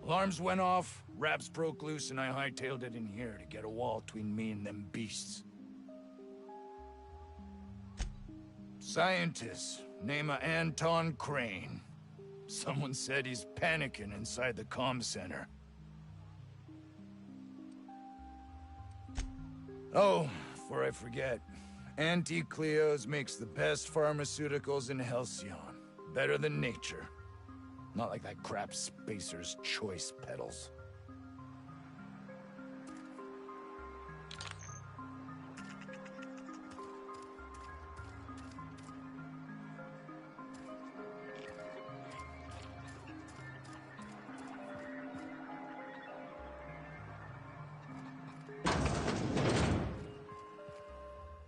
Alarms went off, raps broke loose, and I hightailed it in here to get a wall between me and them beasts. Scientist, name of Anton Crane. Someone said he's panicking inside the comm center. Oh, before I forget, Anti-Cleo's makes the best pharmaceuticals in Halcyon. Better than nature. Not like that crap Spacer's Choice pedals.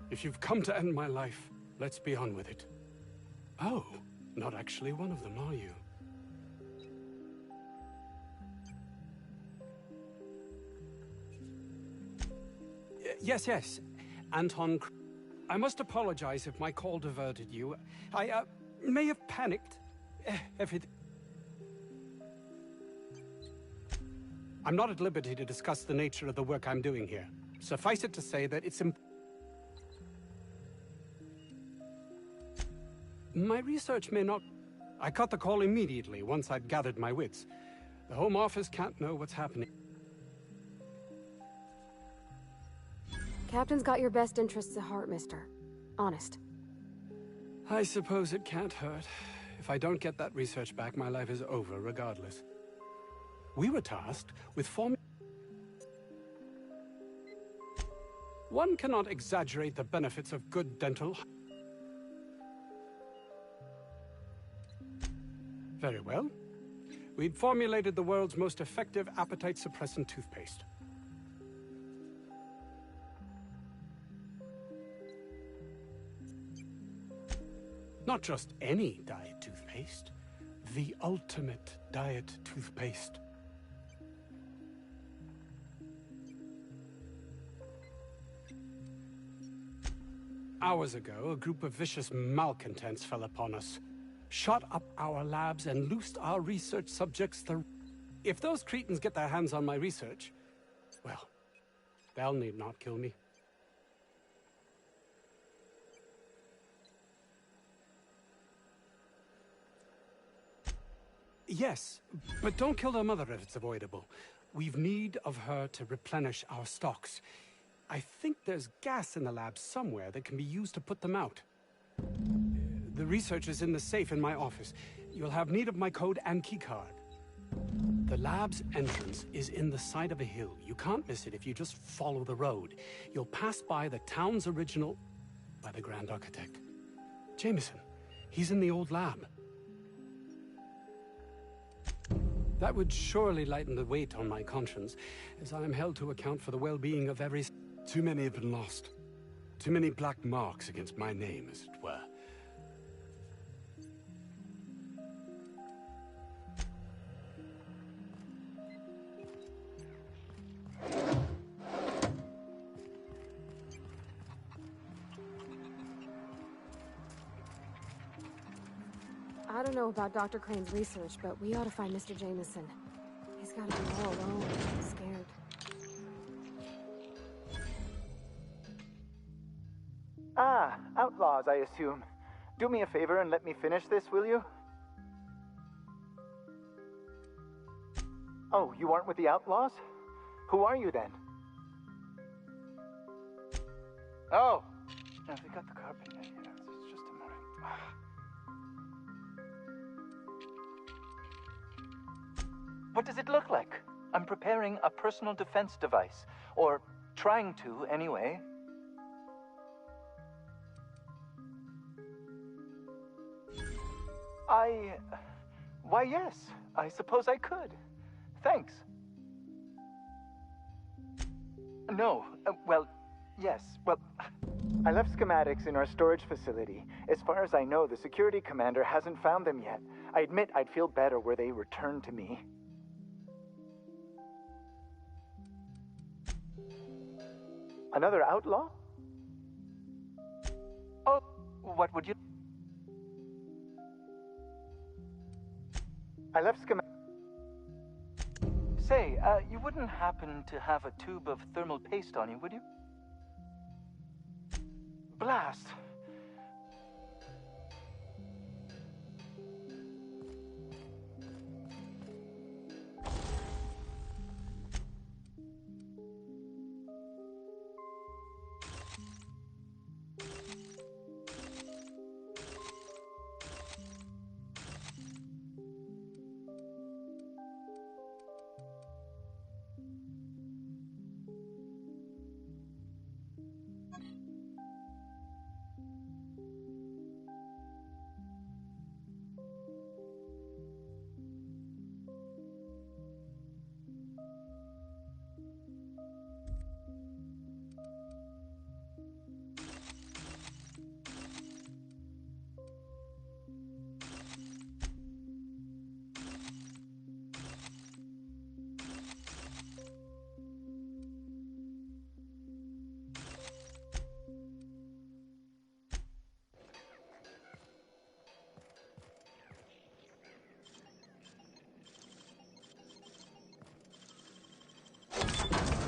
If you've come to end my life, let's be on with it. Oh, not actually one of them, are you? Yes. Anton. I must apologize if my call diverted you. I may have panicked. Everything. I'm not at liberty to discuss the nature of the work I'm doing here. Suffice it to say that it's my research may not... I cut the call immediately once I'd gathered my wits. The Home Office can't know what's happening. Captain's got your best interests at heart, mister. Honest. I suppose it can't hurt. If I don't get that research back, my life is over regardless. We were tasked with One cannot exaggerate the benefits of good dental... Very well. We'd formulated the world's most effective appetite-suppressant toothpaste. Not just any diet toothpaste. The ultimate diet toothpaste. Hours ago, a group of vicious malcontents fell upon us, shot up our labs, and loosed our research subjects. If those cretins get their hands on my research, well, they'll need not kill me. Yes, but don't kill their mother if it's avoidable. We've need of her to replenish our stocks. I think there's gas in the lab somewhere that can be used to put them out. The research is in the safe in my office. You'll have need of my code and keycard. The lab's entrance is in the side of a hill. You can't miss it if you just follow the road. You'll pass by the town's original... by the Grand Architect. Jameson. He's in the old lab. That would surely lighten the weight on my conscience, as I am held to account for the well-being of every... Too many have been lost. Too many black marks against my name, as it were. I don't know about Dr. Crane's research, but we ought to find Mr. Jameson. He's gotta be all alone and scared. Ah, outlaws, I assume. Do me a favor and let me finish this, will you? Oh, you aren't with the outlaws? Who are you then? Oh! Have we got the carpet in here? It's just a moment. What does it look like? I'm preparing a personal defense device. Or trying to, anyway. Why, yes. I suppose I could. Thanks. No. Well, yes. Well, I left schematics in our storage facility. As far as I know, the security commander hasn't found them yet. I admit I'd feel better were they returned to me. Another outlaw? Oh, what would you... I left schematics... Say, you wouldn't happen to have a tube of thermal paste on you, would you? Blast!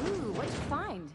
Ooh, what'd you find?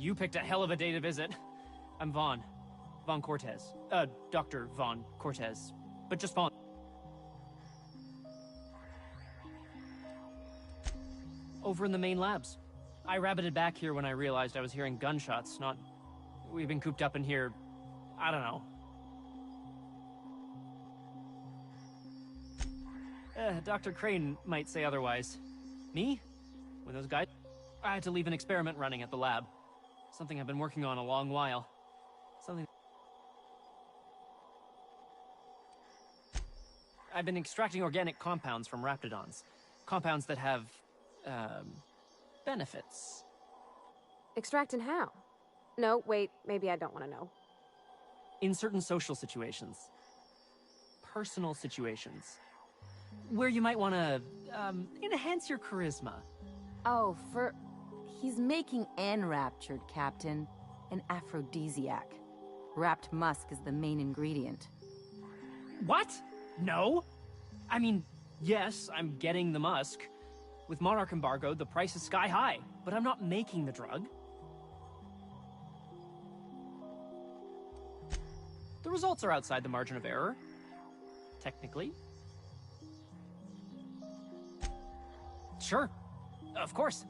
You picked a hell of a day to visit. I'm Vaughn. Vaughn Cortez. Dr. Vaughn Cortez. But just Vaughn. Over in the main labs. I rabbited back here when I realized I was hearing gunshots, not... We've been cooped up in here... I don't know. Dr. Crane might say otherwise. Me? When those guys... I had to leave an experiment running at the lab. Something I've been working on a long while. Something... I've been extracting organic compounds from raptidons. Compounds that have... benefits. Extracting how? No, wait, maybe I don't want to know. In certain social situations. Personal situations. Where you might want to, enhance your charisma. Oh, he's making enraptured, Captain. An aphrodisiac. Wrapped musk is the main ingredient. What? No? I mean, yes, I'm getting the musk. With Monarch embargo, the price is sky high, but I'm not making the drug. The results are outside the margin of error. Technically. Sure. Of course.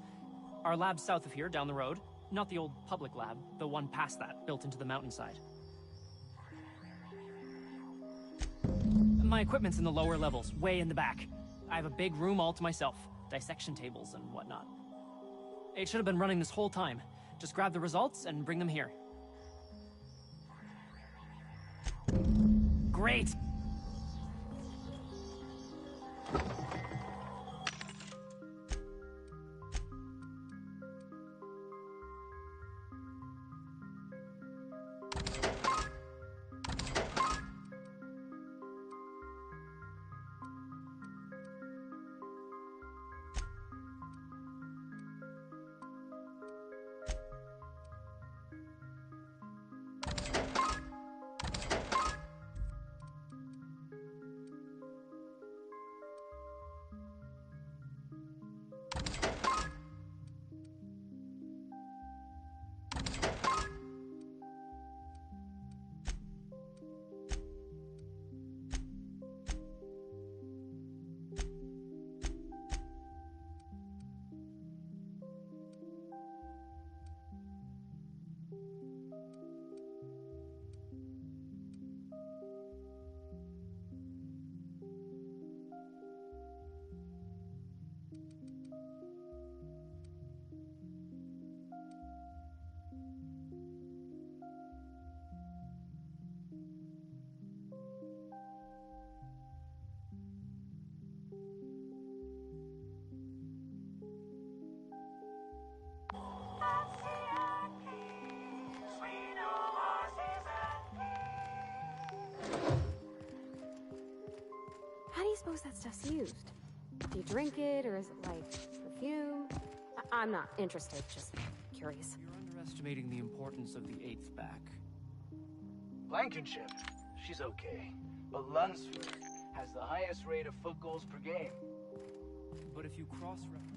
Our lab's south of here, down the road. Not the old public lab, the one past that, built into the mountainside. My equipment's in the lower levels, way in the back. I have a big room all to myself. Dissection tables and whatnot. It should have been running this whole time. Just grab the results and bring them here. Great! How do you suppose that stuff's used? Do you drink it, or is it like perfume? I'm not interested, just curious. You're underestimating the importance of the 8th back. Blankenship, she's okay. But Lunsford has the highest rate of foot goals per game. But if you cross-reference...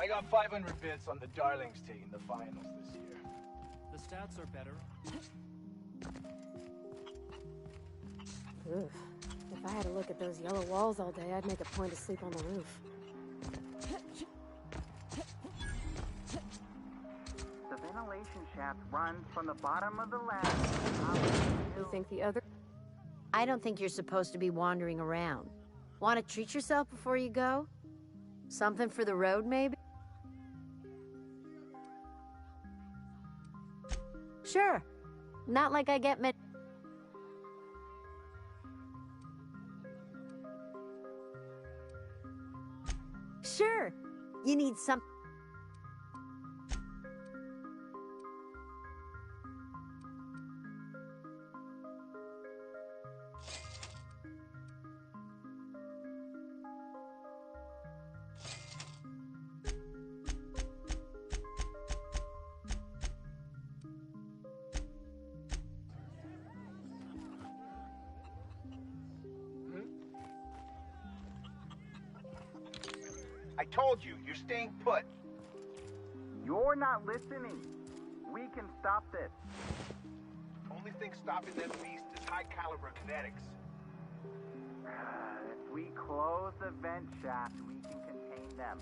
I got 500 bits on the Darlings taking the finals this year. stats are better. Oof. If I had to look at those yellow walls all day, I'd make a point to sleep on the roof. The ventilation shaft runs from the bottom of the lab. You think the other... I don't think you're supposed to be wandering around. Want to treat yourself before you go? Something for the road, maybe? Sure. Not like I get met. Sure. You need some... I told you, you're staying put. You're not listening. We can stop this. Only thing stopping that beast is high caliber kinetics. If we close the vent shaft, we can contain them.